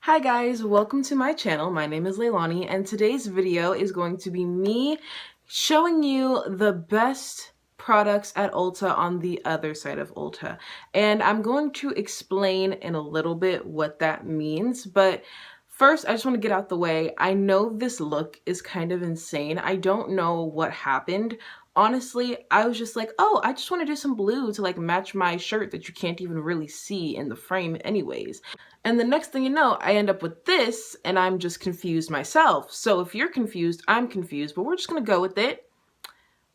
Hi guys, welcome to my channel. My name is Leilani and today's video is going to be me showing you the best products at Ulta on the other side of Ulta. And I'm going to explain in a little bit what that means, but first I just want to get out the way. I know this look is kind of insane. I don't know what happened. Honestly, I was just like, oh, I just want to do some blue to like match my shirt that you can't even really see in the frame anyways. And the next thing you know, I end up with this and I'm just confused myself. So if you're confused, I'm confused, but we're just gonna go with it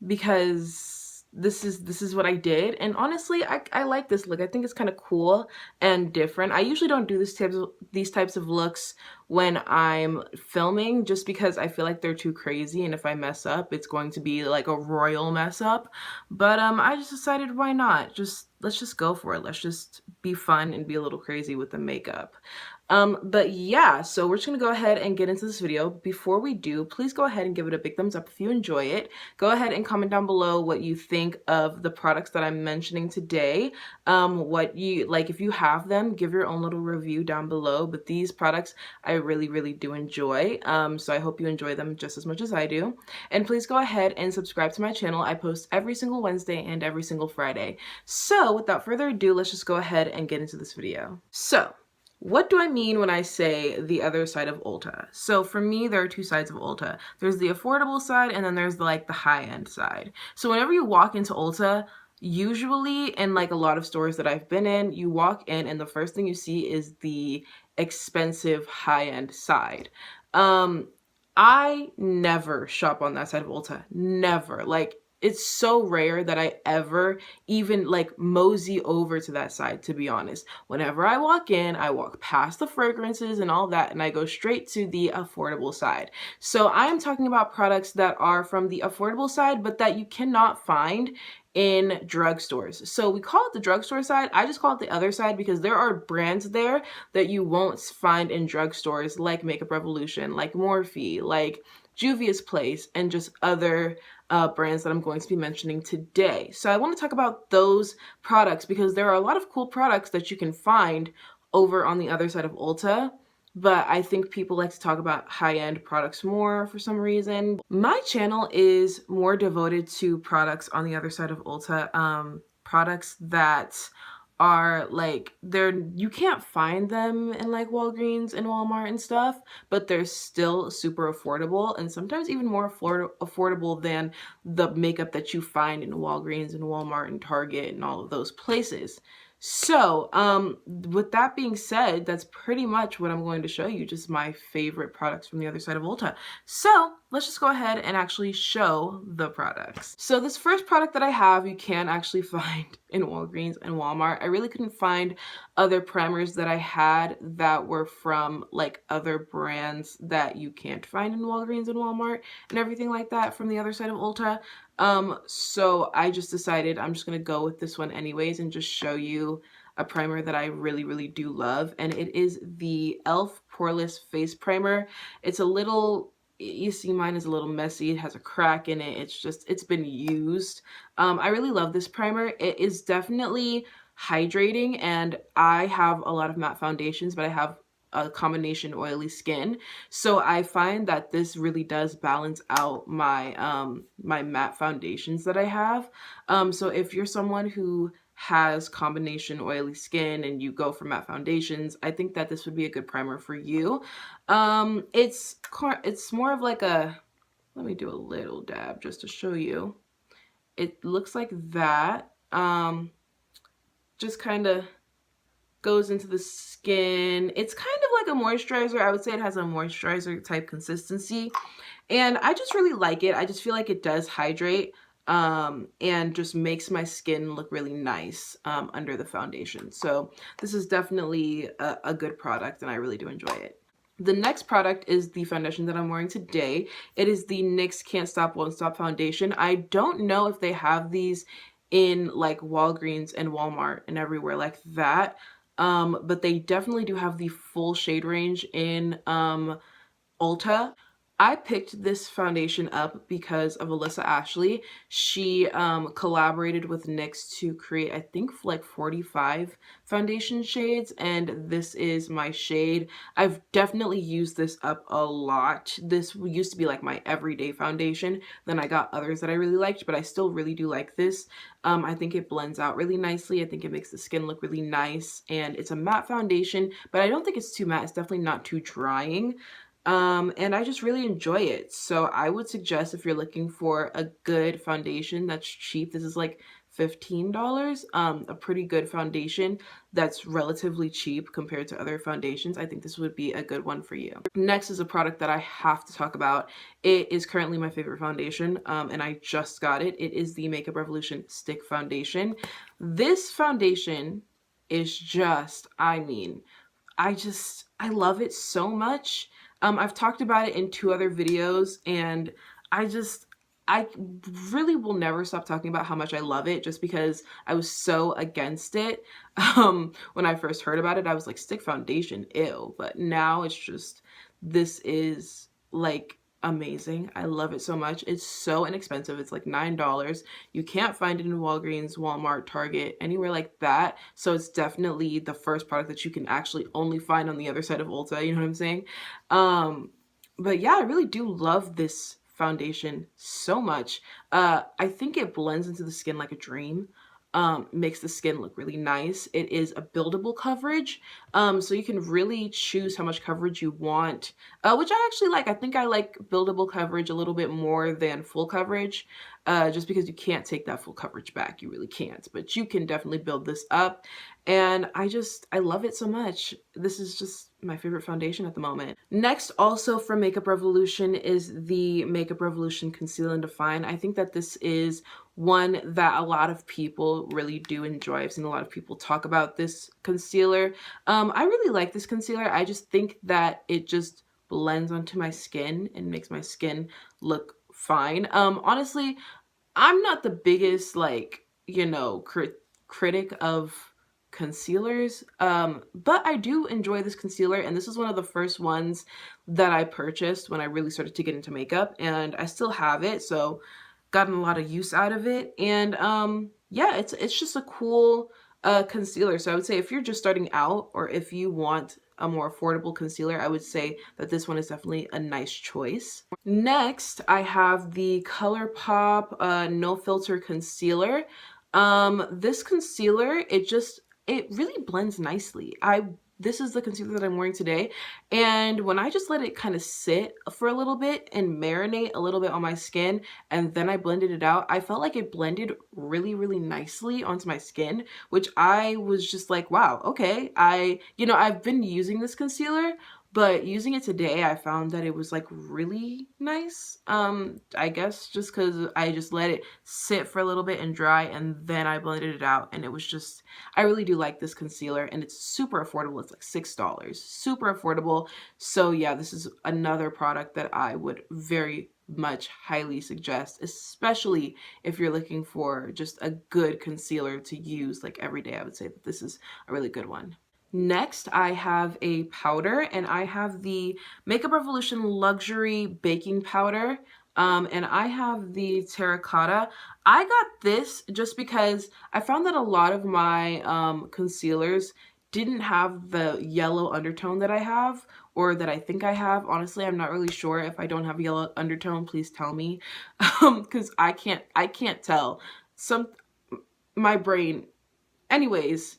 because this is what I did. And honestly, I like this look. I think it's kind of cool and different. I usually don't do these types of looks when I'm filming just because I feel like they're too crazy, and if I mess up, it's going to be like a royal mess up. But I just decided, why not? Let's just go for it. Let's just be fun and be a little crazy with the makeup. But yeah, so we're just gonna go ahead and get into this video. Before we do, please go ahead and give it a big thumbs up if you enjoy it. Go ahead and comment down below what you think of the products that I'm mentioning today. What you like, if you have them, give your own little review down below. But these products I really do enjoy. So I hope you enjoy them just as much as I do. And please go ahead and subscribe to my channel. I post every single Wednesday and every single Friday. So without further ado, let's just go ahead and get into this video. So what do I mean when I say the other side of Ulta? So for me, there are two sides of Ulta. There's the affordable side and then there's the high-end side. So whenever you walk into Ulta, usually in like a lot of stores that I've been in, you walk in and the first thing you see is the expensive high-end side. I never shop on that side of Ulta. Never. Like, it's so rare that I ever even like mosey over to that side, to be honest. Whenever I walk in, I walk past the fragrances and all that, and I go straight to the affordable side. So I am talking about products that are from the affordable side, but that you cannot find in drugstores. So we call it the drugstore side. I just call it the other side because there are brands there that you won't find in drugstores, like Makeup Revolution, like Morphe, like Juvia's Place, and just other brands that I'm going to be mentioning today. So I want to talk about those products because there are a lot of cool products that you can find over on the other side of Ulta, but I think people like to talk about high-end products more for some reason. My channel is more devoted to products on the other side of Ulta, products that are like, you can't find them in like Walgreens and Walmart and stuff, but they're still super affordable and sometimes even more affordable than the makeup that you find in Walgreens and Walmart and Target and all of those places. So, with that being said, that's pretty much what I'm going to show you, just my favorite products from the other side of Ulta. So, let's just go ahead and actually show the products. So this first product that I have, you can actually find in Walgreens and Walmart. I really couldn't find other primers that I had that were from like other brands that you can't find in Walgreens and Walmart and everything like that from the other side of Ulta. So I just decided I'm just gonna go with this one anyways and just show you a primer that I really do love, and it is the e.l.f. Poreless Face Primer. It's a little, you see mine is a little messy. It has a crack in it. It's been used. I really love this primer. It is definitely hydrating, and I have a lot of matte foundations, but I have a combination oily skin, so I find that this really does balance out my my matte foundations that I have. So if you're someone who has combination oily skin and you go for matte foundations, I think that this would be a good primer for you. It's more of like a, let me do a little dab just to show you. It looks like that. Just kind of goes into the skin. It's kind of like a moisturizer. I would say it has a moisturizer type consistency, and I just really like it. I just feel like it does hydrate and just makes my skin look really nice under the foundation. So this is definitely a good product, and I really do enjoy it. The next product is the foundation that I'm wearing today. It is the NYX Can't Stop Won't Stop foundation. I don't know if they have these in like Walgreens and Walmart and everywhere like that, but they definitely do have the full shade range in Ulta. I picked this foundation up because of Alyssa Ashley. She collaborated with NYX to create, I think, like 45 foundation shades, and this is my shade. I've definitely used this up a lot. This used to be like my everyday foundation. Then I got others that I really liked, but I still really do like this. I think it blends out really nicely. I think it makes the skin look really nice, and it's a matte foundation, but I don't think it's too matte. It's definitely not too drying. And I just really enjoy it. So I would suggest, if you're looking for a good foundation that's cheap, this is like $15, a pretty good foundation that's relatively cheap compared to other foundations. I think this would be a good one for you. Next is a product that I have to talk about. It is currently my favorite foundation, and I just got it. It is the Makeup Revolution Stick Foundation. This foundation is just, I love it so much. I've talked about it in 2 other videos, and I really will never stop talking about how much I love it, just because I was so against it. When I first heard about it, I was like, stick foundation, ew. But now it's just, this is like amazing. I love it so much. It's so inexpensive. It's like $9. You can't find it in Walgreens, Walmart, Target, anywhere like that. So it's definitely the first product that you can actually only find on the other side of Ulta. You know what I'm saying? But yeah, I really do love this foundation so much. I think it blends into the skin like a dream. Makes the skin look really nice. It is a buildable coverage, so you can really choose how much coverage you want, which I actually like. I think I like buildable coverage a little bit more than full coverage, just because you can't take that full coverage back. You really can't, but you can definitely build this up, and I love it so much. This is just my favorite foundation at the moment. Next, also from Makeup Revolution, is the Makeup Revolution Conceal and Define. I think that this is one that a lot of people really do enjoy. I've seen a lot of people talk about this concealer. I really like this concealer. I just think that it just blends onto my skin and makes my skin look fine. Honestly, I'm not the biggest, like, you know, critic of concealers, but I do enjoy this concealer, and this is one of the first ones that I purchased when I really started to get into makeup, and I still have it, so gotten a lot of use out of it. And yeah, it's just a cool concealer. So I would say, if you're just starting out, or if you want a more affordable concealer, I would say that this one is definitely a nice choice. Next, I have the ColourPop No Filter Concealer. This concealer, it really blends nicely. This is the concealer that I'm wearing today, and when I just let it kind of sit for a little bit and marinate a little bit on my skin, and then I blended it out, I felt like it blended really, really nicely onto my skin, which I was just like, wow, okay. I've been using this concealer, but using it today, I found that it was like really nice. I guess just because I just let it sit for a little bit and dry, and then I blended it out, and it was just, I really do like this concealer, and it's super affordable. It's like $6, super affordable. So yeah, this is another product that I would very much highly suggest, especially if you're looking for just a good concealer to use like every day. I would say that this is a really good one. Next, I have a powder, and I have the Makeup Revolution Luxury Baking Powder, and I have the Terracotta. I got this just because I found that a lot of my concealers didn't have the yellow undertone that I have, or that I think I have. Honestly, I'm not really sure. If I don't have a yellow undertone, please tell me, because I can't tell. My brain, anyways.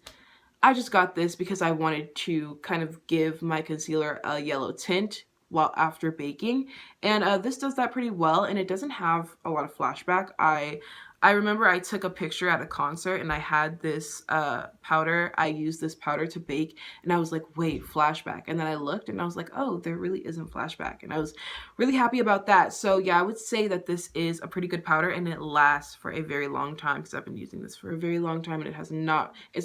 I just got this because I wanted to kind of give my concealer a yellow tint while after baking, and this does that pretty well, and it doesn't have a lot of flashback. I remember I took a picture at a concert, and I had this powder. I used this powder to bake, and I was like, wait, flashback. And then I looked, and I was like, oh, there really isn't flashback. And I was really happy about that. So yeah, I would say that this is a pretty good powder, and it lasts for a very long time, because I've been using this for a very long time, and it's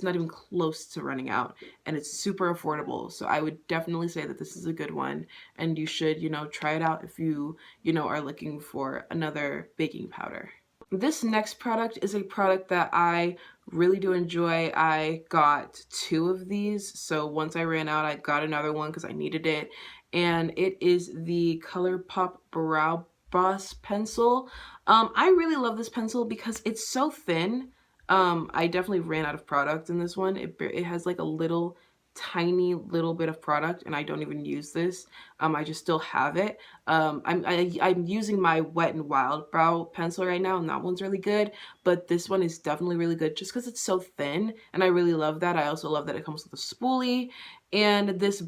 not even close to running out, and it's super affordable. So I would definitely say that this is a good one, and you should, try it out if you are looking for another baking powder. This next product is a product that I really do enjoy. I got 2 of these, so once I ran out, I got another one because I needed it, and it is the ColourPop Brow Boss pencil. I really love this pencil because it's so thin. I definitely ran out of product in this one. It has like a little tiny little bit of product, and I don't even use this. I just still have it. I'm using my Wet n Wild brow pencil right now, and that one's really good, but this one is definitely really good just because it's so thin, and I really love that. I also love that it comes with a spoolie, and this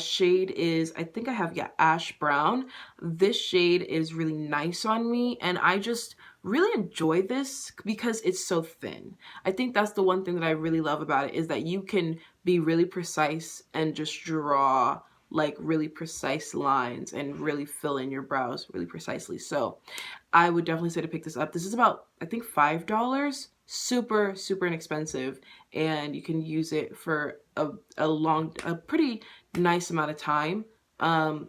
shade is, I think I have, yeah, ash brown. This shade is really nice on me, and I just really enjoy this because it's so thin. I think that's the one thing that I really love about it, is that you can be really precise and just draw like really precise lines and really fill in your brows really precisely. So I would definitely say to pick this up. This is about, I think, $5. Super, super inexpensive, and you can use it for a pretty nice amount of time.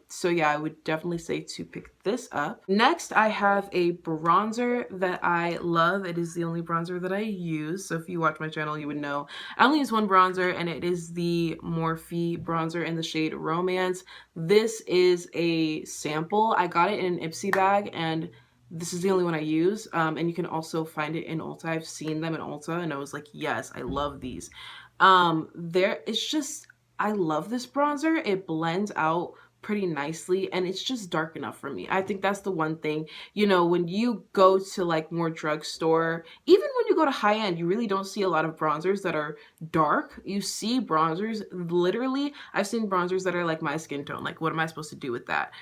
So yeah, I would definitely say to pick this up. Next, I have a bronzer that I love. It is the only bronzer that I use. So if you watch my channel, you would know I only use one bronzer, and it is the Morphe bronzer in the shade Romance. This is a sample. I got it in an Ipsy bag, and this is the only one I use. And you can also find it in Ulta. I've seen them in Ulta, and I was like, yes, I love these. It's just, I love this bronzer. It blends out pretty nicely, and it's just dark enough for me. I think that's the one thing, you know, when you go to like more drugstore, even when you go to high end, you really don't see a lot of bronzers that are dark. You see bronzers, literally, I've seen bronzers that are like my skin tone. Like, what am I supposed to do with that?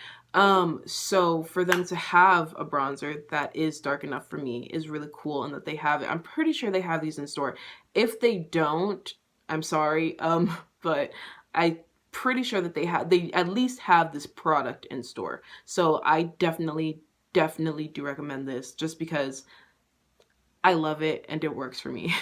So for them to have a bronzer that is dark enough for me is really cool, and that they have it. I'm pretty sure they have these in store. If they don't, I'm sorry, but I pretty sure that they at least have this product in store. So I definitely do recommend this just because I love it and it works for me.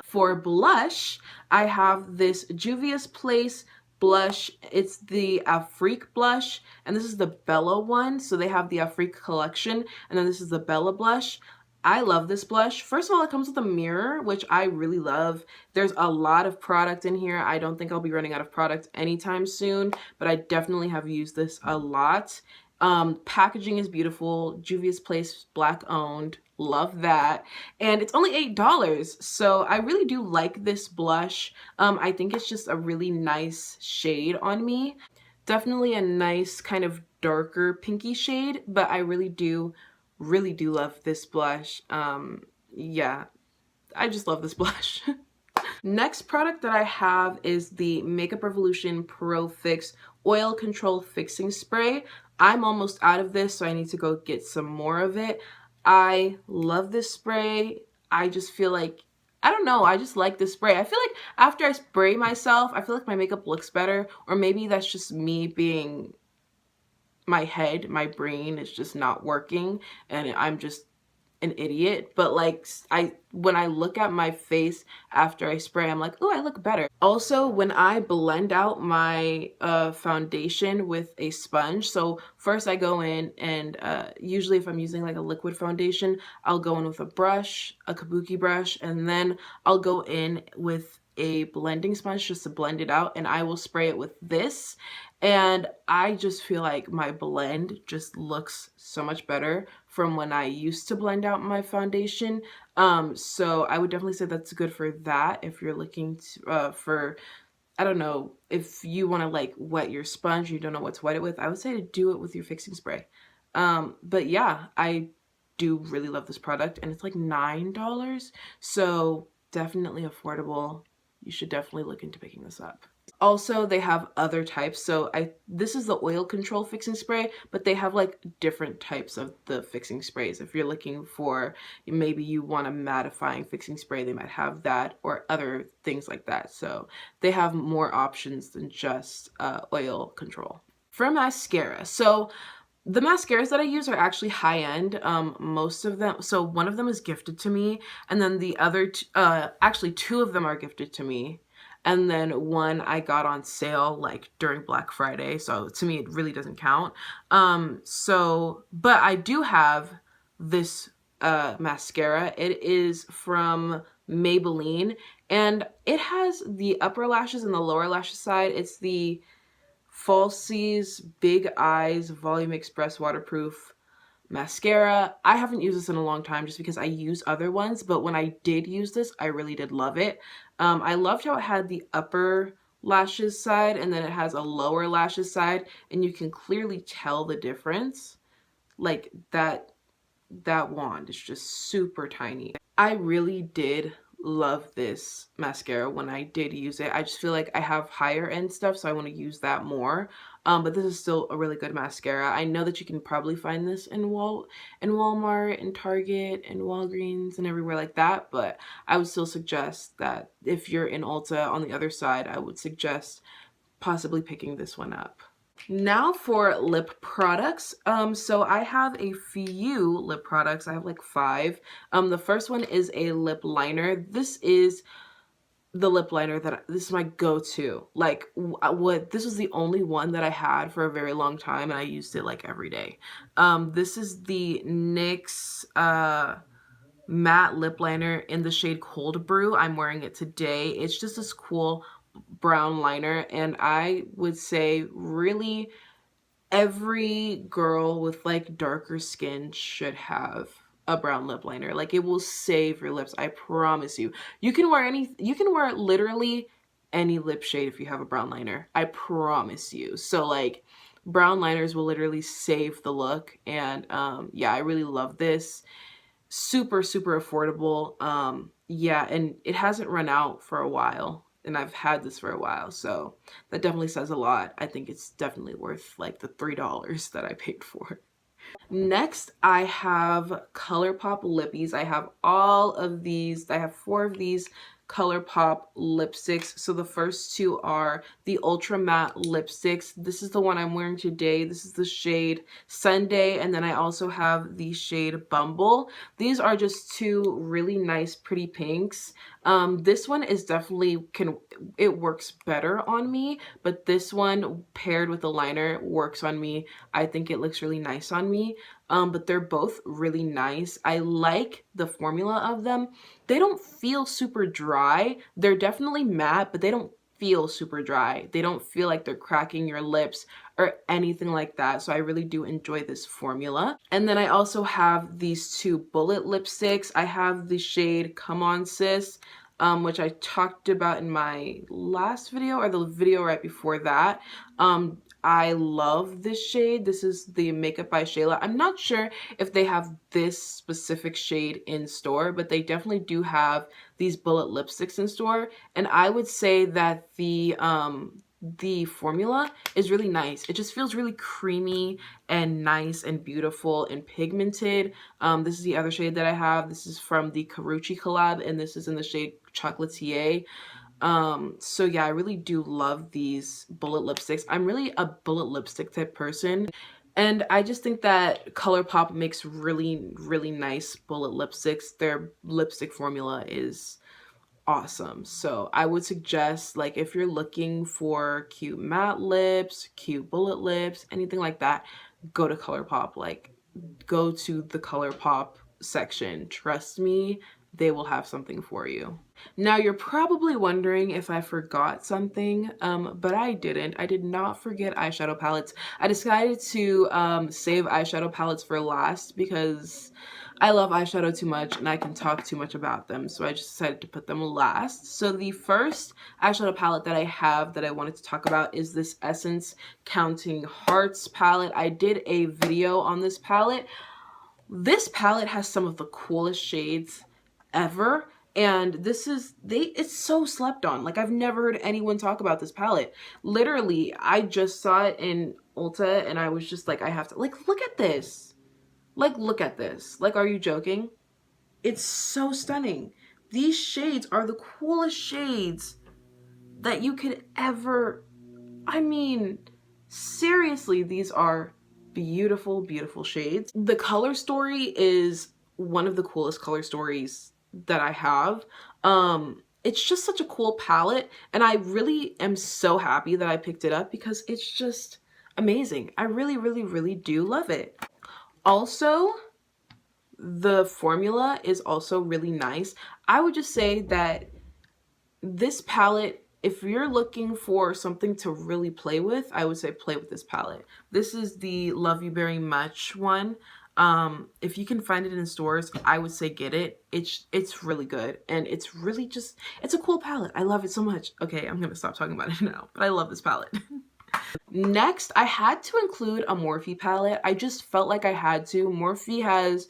For blush, I have this Juvia's Place blush. It's the Afrique blush, and this is the Bella one. So they have the Afrique collection, and then this is the Bella blush. I love this blush. First of all, it comes with a mirror, which I really love. There's a lot of product in here. I don't think I'll be running out of product anytime soon, but I definitely have used this a lot. Packaging is beautiful. Juvia's Place, black owned. Love that. And it's only $8. So I really do like this blush. I think it's just a really nice shade on me. Definitely a nice kind of darker pinky shade, but I really do love this blush. Yeah, I just love this blush. Next product that I have is the Makeup Revolution Pro Fix Oil Control Fixing Spray. I'm almost out of this, so I need to go get some more of it. I love this spray. I just feel like, I don't know, I just like this spray. I feel like after I spray myself, I feel like my makeup looks better, or maybe that's just me being, my head, my brain is just not working, and I'm just an idiot. But like, when I look at my face after I spray, I'm like, oh, I look better. Also, when I blend out my foundation with a sponge, so first I go in and usually if I'm using like a liquid foundation, I'll go in with a brush, a kabuki brush, and then I'll go in with a blending sponge just to blend it out, and I will spray it with this, and I just feel like my blend just looks so much better from when I used to blend out my foundation. So I would definitely say that's good for that if you're looking to, for, I don't know, if you want to like wet your sponge, you don't know what to wet it with, I would say to do it with your fixing spray. But yeah, I do really love this product, and it's like $9, so definitely affordable. You should definitely look into picking this up. Also, they have other types. So this is the oil control fixing spray, but they have like different types of the fixing sprays. If you're looking for, maybe you want a mattifying fixing spray, they might have that, or other things like that. So they have more options than just oil control. For mascara, so the mascaras that I use are actually high end. Most of them, so one of them is gifted to me, and then the other, actually 2 of them are gifted to me. And then one I got on sale like during Black Friday. So to me, it really doesn't count. But I do have this mascara. It is from Maybelline, and it has the upper lashes and the lower lashes side. It's the Falsies Big Eyes Volume Express Waterproof Mascara. I haven't used this in a long time just because I use other ones, but when I did use this, I really did love it. I loved how it had the upper lashes side and then it has a lower lashes side, and you can clearly tell the difference. Like that wand is just super tiny. I really did love this mascara when I did use it. I just feel like I have higher end stuff, so I want to use that more. But this is still a really good mascara. I know that you can probably find this in Walmart and Target and Walgreens and everywhere like that, but I would still suggest that if you're in Ulta on the other side, I would suggest possibly picking this one up. Now for lip products. So I have a few lip products. I have like 5. The first one is a lip liner. This is the lip liner this is my go-to. Like this was the only one that I had for a very long time, and I used it like every day. This is the NYX matte lip liner in the shade Cold Brew. I'm wearing it today. It's just this cool brown liner, and I would say really every girl with like darker skin should have a brown lip liner. Like, it will save your lips, I promise you. You can wear literally any lip shade if you have a brown liner, I promise you. So like, brown liners will literally save the look. And yeah, I really love this. Super affordable. Yeah, and it hasn't run out for a while, and I've had this for a while, so that definitely says a lot. I think it's definitely worth like the $3 that I paid for. Next, I have ColourPop lippies. I have all of these. I have 4 of these ColourPop lipsticks. So the first 2 are the Ultra Matte lipsticks. This is the one I'm wearing today. This is the shade Sunday, and then I also have the shade Bumble. These are just 2 really nice, pretty pinks. This one is definitely, it works better on me, but this one paired with the liner works on me. I think it looks really nice on me. But they're both really nice. I like the formula of them. They don't feel super dry. They're definitely matte, but they don't feel super dry. They don't feel like they're cracking your lips or anything like that. So I really do enjoy this formula. And then I also have these 2 bullet lipsticks. I have the shade Come On Sis, which I talked about in my last video or the video right before that. I love this shade. This is the Makeup by Shayla. I'm not sure if they have this specific shade in store, but they definitely do have these bullet lipsticks in store. And I would say that the formula is really nice. It just feels really creamy and nice and beautiful and pigmented. This is the other shade that I have. This is from the Karuchi collab, and this is in the shade Chocolatier. So yeah, I really do love these bullet lipsticks. I'm really a bullet lipstick type person, and I just think that ColourPop makes really nice bullet lipsticks. Their lipstick formula is awesome. So I would suggest, like, if you're looking for cute matte lips, cute bullet lips, anything like that, go to ColourPop. Like, go to the ColourPop section. Trust me, they will have something for you. Now, you're probably wondering if I forgot something, but I didn't. I did not forget eyeshadow palettes. I decided to save eyeshadow palettes for last because I love eyeshadow too much and I can talk too much about them, so I just decided to put them last. So the first eyeshadow palette that I have that I wanted to talk about is this Essence Counting Hearts palette. I did a video on this palette. This palette has some of the coolest shades ever, and it's so slept on. Like, I've never heard anyone talk about this palette. Literally, I just saw it in Ulta and I was just like, I have to, like, look at this. Like, look at this. Like, are you joking? It's so stunning. These shades are the coolest shades that you could ever, I mean, seriously, these are beautiful shades. The color story is one of the coolest color stories that I have. It's just such a cool palette, and I really am so happy that I picked it up because it's just amazing. I really do love it. Also, The formula is also really nice. I would just say that this palette, if you're looking for something to really play with, I would say play with this palette. This is the Love You Very Much one. If you can find it in stores, I would say get it. It's really good, and it's really just, it's a cool palette. I love it so much. Okay, I'm gonna stop talking about it now, but I love this palette. Next, I had to include a Morphe palette. I just felt like I had to. Morphe has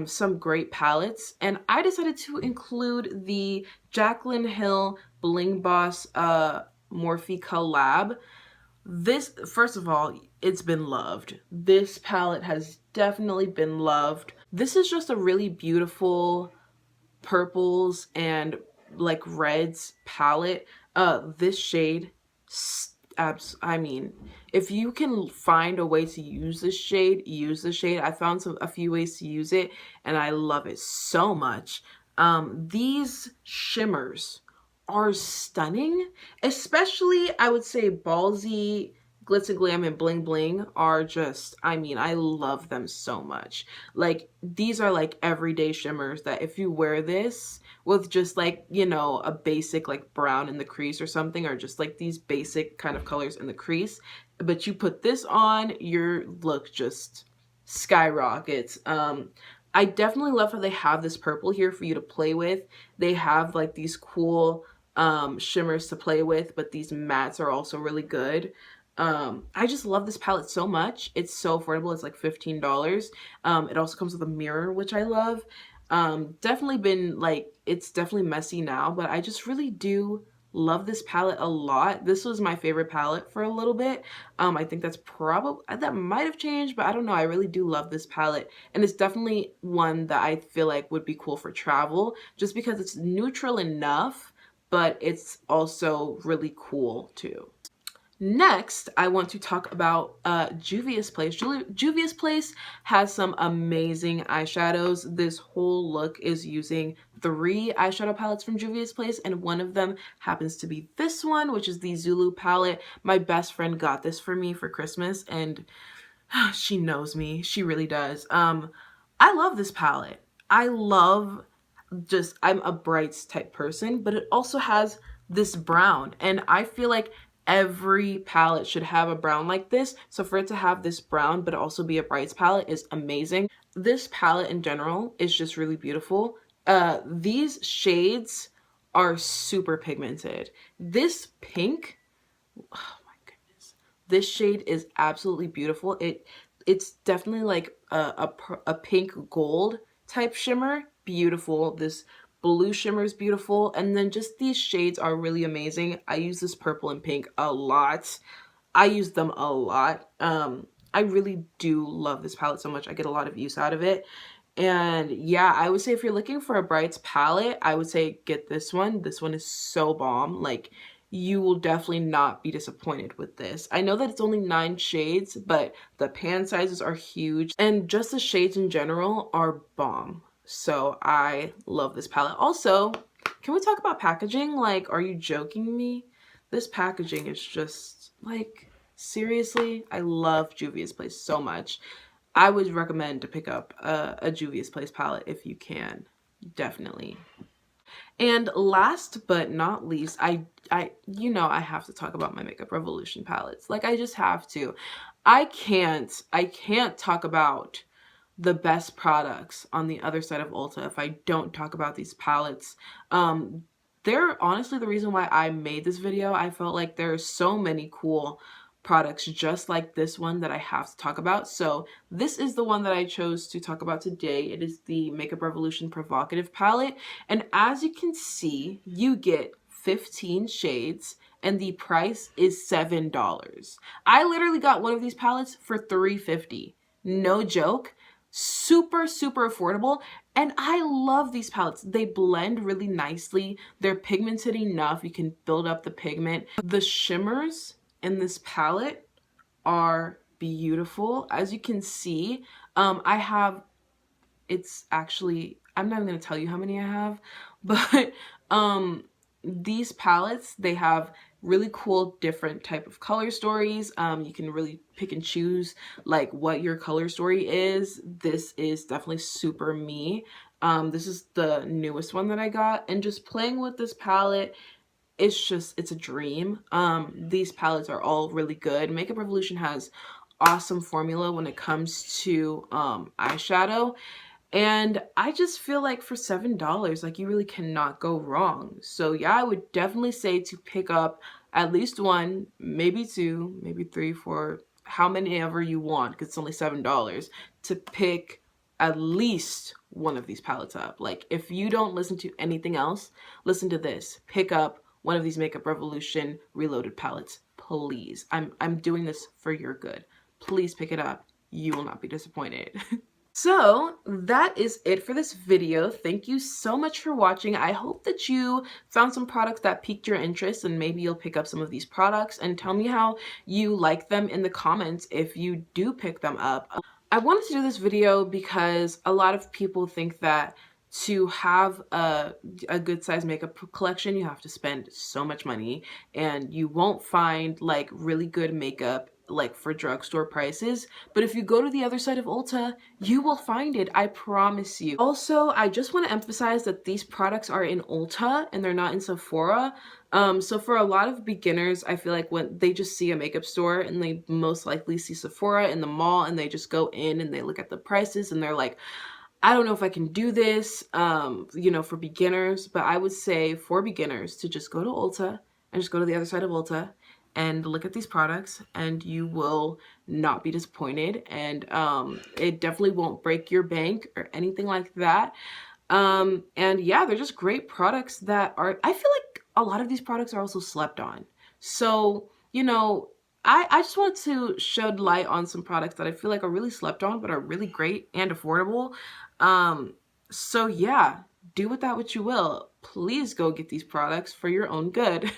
some great palettes, and I decided to include the Jaclyn Hill Bling Boss Morphe collab. This, first of all, it's been loved. This palette has definitely been loved. This is just a really beautiful purples and like reds palette. This shade, I mean, if you can find a way to use this shade, use the shade. I found a few ways to use it, and I love it so much. These shimmers are stunning, especially I would say Ballsy, Glitz and Glam, and Bling Bling are just, I mean, I love them so much. Like, these are like everyday shimmers that if you wear this with just like, you know, a basic like brown in the crease or something, or just like these basic kind of colors in the crease, but you put this on, your look just skyrockets. I definitely love how they have this purple here for you to play with. They have like these cool shimmers to play with, but these mattes are also really good. I just love this palette so much. It's so affordable. It's like $15. It also comes with a mirror, which I love. Definitely been like, it's definitely messy now, but I just really do love this palette a lot. This was my favorite palette for a little bit. I think that's probably, that might have changed, but I don't know. I really do love this palette, and it's definitely one that I feel like would be cool for travel, just because it's neutral enough, but it's also really cool too. Next, I want to talk about Juvia's Place. Juvia's Place has some amazing eyeshadows. This whole look is using 3 eyeshadow palettes from Juvia's Place, and one of them happens to be this one, which is the Zulu palette. My best friend got this for me for Christmas, and she knows me. She really does. I love this palette. I love, just, I'm a brights type person, but it also has this brown, and I feel like every palette should have a brown like this. So for it to have this brown but also be a brights palette is amazing. This palette in general is just really beautiful. These shades are super pigmented. This pink, oh my goodness, this shade is absolutely beautiful. It's definitely like a pink gold type shimmer. Beautiful. This blue shimmer is beautiful, and then just these shades are really amazing. I use this purple and pink a lot. I use them a lot. I really do love this palette so much. I get a lot of use out of it. And yeah, I would say if you're looking for a brights palette, I would say get this one. This one is so bomb. Like, you will definitely not be disappointed with this. I know that it's only 9 shades, but the pan sizes are huge, and just the shades in general are bomb. So I love this palette. Also, can we talk about packaging? Like, are you joking me? This packaging is just like, seriously, I love Juvia's Place so much. I would recommend to pick up a Juvia's Place palette if you can, definitely. And last but not least, you know, I have to talk about my Makeup Revolution palettes. Like, I just have to. I can't talk about the best products on the other side of Ulta if I don't talk about these palettes. They're honestly the reason why I made this video. I felt like there are so many cool products just like this one that I have to talk about. So this is the one that I chose to talk about today. It is the Makeup Revolution Provocative palette. And as you can see, you get 15 shades and the price is $7. I literally got one of these palettes for $3.50. No joke. Super, super affordable. And I love these palettes. They blend really nicely. They're pigmented enough. You can build up the pigment. The shimmers in this palette are beautiful. As you can see, I have, it's actually, I'm not even going to tell you how many I have, but these palettes, they have really cool different type of color stories. You can really pick and choose like what your color story is. This is definitely super me. This is the newest one that I got, and just playing with this palette, it's a dream. These palettes are all really good. Makeup Revolution has awesome formula when it comes to eyeshadow, and I just feel like for $7, like you really cannot go wrong. So yeah, I would definitely say to pick up at least one, maybe two, maybe three, four, how many ever you want, because it's only $7, to pick at least one of these palettes up. Like if you don't listen to anything else, listen to this. Pick up one of these Makeup Revolution Reloaded palettes, please. I'm doing this for your good. Please pick it up. You will not be disappointed. So that is it for this video. Thank you so much for watching. I hope that you found some products that piqued your interest, and maybe you'll pick up some of these products, and tell me how you like them in the comments if you do pick them up. I wanted to do this video because a lot of people think that to have a good size makeup collection, you have to spend so much money, and you won't find like really good makeup like for drugstore prices. But if you go to the other side of Ulta, you will find it, I promise you. Also, I just want to emphasize that these products are in Ulta and they're not in Sephora. So for a lot of beginners, I feel like when they just see a makeup store, and they most likely see Sephora in the mall, and they just go in and they look at the prices and they're like, I don't know if I can do this, you know, for beginners. But I would say for beginners to just go to Ulta and just go to the other side of Ulta and look at these products, and you will not be disappointed. And it definitely won't break your bank or anything like that. And yeah, they're just great products that are, I feel like a lot of these products are also slept on. So, you know, I just want to shed light on some products that I feel like are really slept on, but are really great and affordable. So yeah, do with that what you will. Please go get these products for your own good.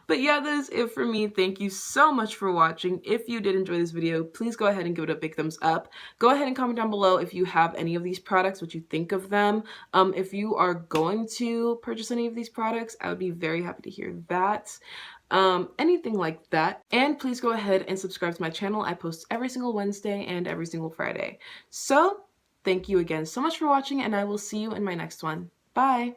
But yeah, that is it for me. Thank you so much for watching. If you did enjoy this video, please go ahead and give it a big thumbs up. Go ahead and comment down below if you have any of these products, what you think of them. If you are going to purchase any of these products, I would be very happy to hear that. Anything like that. And please go ahead and subscribe to my channel. I post every single Wednesday and every single Friday. So thank you again so much for watching, and I will see you in my next one. Bye!